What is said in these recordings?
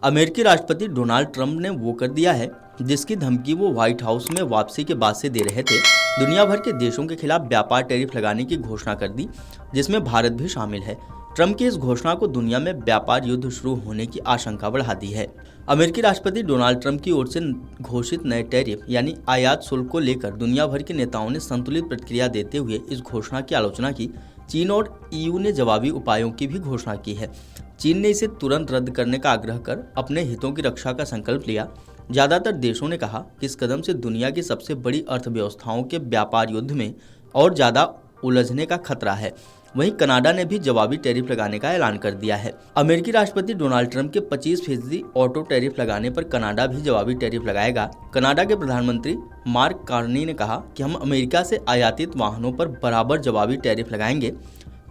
अमेरिकी राष्ट्रपति Donald Trump ने वो कर दिया है जिसकी धमकी वो व्हाइट हाउस में वापसी के बाद से दे रहे थे। दुनिया भर के देशों के खिलाफ व्यापार टैरिफ लगाने की घोषणा कर दी, जिसमें भारत भी शामिल है। ट्रंप की इस घोषणा को दुनिया में व्यापार युद्ध शुरू होने की आशंका बढ़ा दी है। अमेरिकी राष्ट्रपति डोनाल्ड ट्रंप की ओर से घोषित नए टैरिफ यानी आयात शुल्क को लेकर दुनिया भर के नेताओं ने संतुलित प्रतिक्रिया देते हुए इस घोषणा की आलोचना की। चीन और ईयू ने जवाबी उपायों की भी घोषणा की है। चीन ने इसे तुरंत रद्द करने का आग्रह कर अपने हितों की रक्षा का संकल्प लिया। ज्यादातर देशों ने कहा कि इस कदम से दुनिया की सबसे बड़ी अर्थव्यवस्थाओं के व्यापार युद्ध में और ज्यादा उलझने का खतरा है। वहीं कनाडा ने भी जवाबी टैरिफ लगाने का ऐलान कर दिया है। अमेरिकी राष्ट्रपति डोनाल्ड ट्रंप के 25% ऑटो टैरिफ लगाने पर कनाडा भी जवाबी टैरिफ लगाएगा। कनाडा के प्रधानमंत्री मार्क कार्नी ने कहा कि हम अमेरिका से आयातित वाहनों पर बराबर जवाबी टैरिफ लगाएंगे।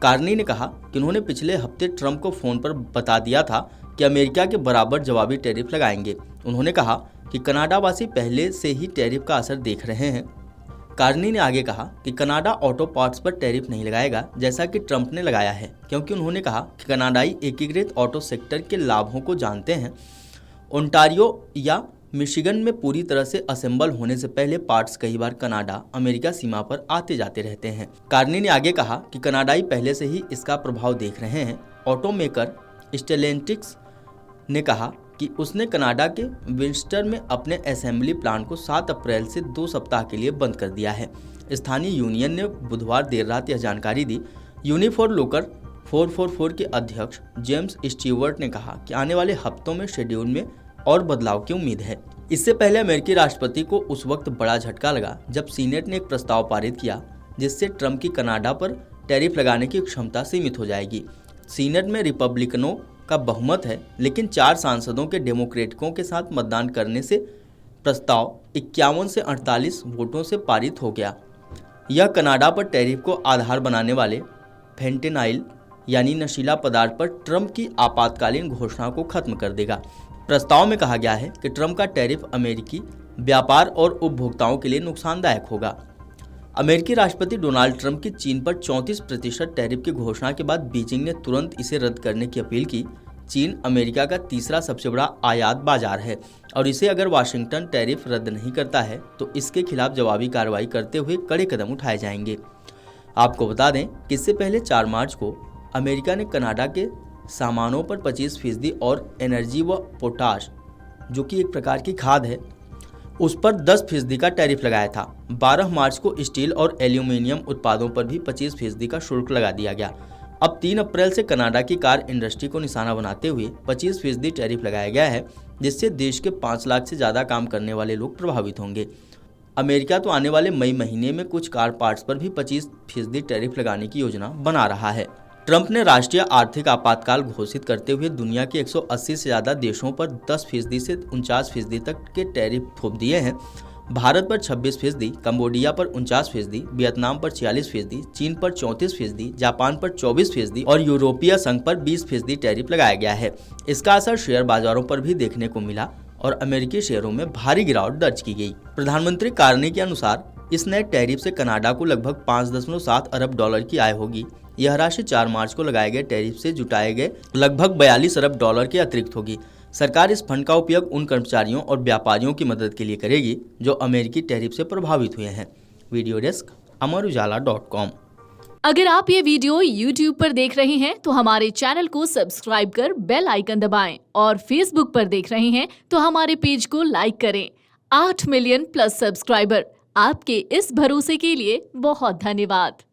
कार्नी ने कहा कि उन्होंने पिछले हफ्ते ट्रंप को फोन पर बता दिया था कि अमेरिका के बराबर जवाबी टैरिफ लगाएंगे। उन्होंने कहा कि कनाडावासी पहले से ही टैरिफ का असर देख रहे हैं। कार्नी ने आगे कहा कि कनाडा ऑटो पार्ट्स पर टैरिफ नहीं लगाएगा जैसा कि ट्रंप ने लगाया है, क्योंकि उन्होंने कहा कि कनाडाई एकीकृत ऑटो सेक्टर के लाभों को जानते हैं। ओंटारियो या मिशिगन में पूरी तरह से असेंबल होने से पहले पार्ट्स कई बार कनाडा अमेरिका सीमा पर आते जाते रहते हैं। कार्नी ने आगे कहा कि कनाडाई पहले से ही इसका प्रभाव देख रहे हैं। ऑटोमेकर स्टेलेंटिक्स ने कहा कि उसने कनाडा के विंस्टर में अपने असेंबली प्लांट को 7 अप्रैल से 2 सप्ताह के लिए बंद कर दिया है। स्थानीय यूनियन ने बुधवार देर रात यह जानकारी दी। यूनिफोर लोकर 444 के अध्यक्ष जेम्स स्टीवर्ट ने कहा कि आने वाले हफ्तों में शेड्यूल में और बदलाव की उम्मीद है। इससे पहले अमेरिकी राष्ट्रपति को उस वक्त बड़ा झटका लगा जब सीनेट ने एक प्रस्ताव पारित किया जिससे ट्रंप की कनाडा पर टैरिफ लगाने की क्षमता सीमित हो जाएगी। सीनेट में रिपब्लिकनों का बहुमत है, लेकिन 4 सांसदों के डेमोक्रेटों के साथ मतदान करने से प्रस्ताव 51 से 48 वोटों से पारित हो गया। यह कनाडा पर टैरिफ को आधार बनाने वाले फेंटेनाइल यानी नशीला पदार्थ पर ट्रंप की आपातकालीन घोषणा को खत्म कर देगा। प्रस्ताव में कहा गया है कि ट्रंप का टैरिफ अमेरिकी व्यापार और उपभोक्ताओं के लिए नुकसानदायक होगा। अमेरिकी राष्ट्रपति डोनाल्ड ट्रंप की चीन पर 34% टैरिफ की घोषणा के बाद बीजिंग ने तुरंत इसे रद्द करने की अपील की। चीन अमेरिका का तीसरा सबसे बड़ा आयात बाजार है और इसे अगर वाशिंगटन टैरिफ रद्द नहीं करता है तो इसके खिलाफ जवाबी कार्रवाई करते हुए कड़े कदम उठाए जाएंगे। आपको बता दें कि इससे पहले 4 मार्च को अमेरिका ने कनाडा के सामानों पर 25% और एनर्जी व पोटाश, जो कि एक प्रकार की खाद है, उस पर 10% का टैरिफ लगाया था। 12 मार्च को स्टील और एल्यूमिनियम उत्पादों पर भी 25% का शुल्क लगा दिया गया। अब 3 अप्रैल से कनाडा की कार इंडस्ट्री को निशाना बनाते हुए 25% टैरिफ लगाया गया है, जिससे देश के 5 लाख से ज़्यादा काम करने वाले लोग प्रभावित होंगे। अमेरिका तो आने वाले मई महीने में कुछ कार पार्ट्स पर भी 25% टैरिफ लगाने की योजना बना रहा है। ट्रंप ने राष्ट्रीय आर्थिक आपातकाल घोषित करते हुए दुनिया के 180 से ज़्यादा देशों पर 10% से 49% तक के टैरिफ थोप दिए हैं। भारत पर 26%, कंबोडिया पर 49%, वियतनाम पर 46%, चीन पर 34%, जापान पर 24% और यूरोपीय संघ पर 20% टैरिफ लगाया गया है। इसका असर शेयर बाजारों पर भी देखने को मिला और अमेरिकी शेयरों में भारी गिरावट दर्ज की गई। प्रधानमंत्री कार्नी के अनुसार इस नए टैरिफ से कनाडा को लगभग 5.7 अरब डॉलर की आय होगी। यह राशि 4 मार्च को लगाए गए टैरिफ से जुटाए गए लगभग 42 अरब डॉलर के अतिरिक्त होगी। सरकार इस फंड का उपयोग उन कर्मचारियों और व्यापारियों की मदद के लिए करेगी जो अमेरिकी टैरिफ से प्रभावित हुए हैं। Video desk amarujala.com। अगर आप ये वीडियो YouTube पर देख रहे हैं तो हमारे चैनल को सब्सक्राइब कर बेल आइकन दबाएं और Facebook पर देख रहे हैं तो हमारे पेज को लाइक करें। 8 मिलियन प्लस सब्सक्राइबर, आपके इस भरोसे के लिए बहुत धन्यवाद।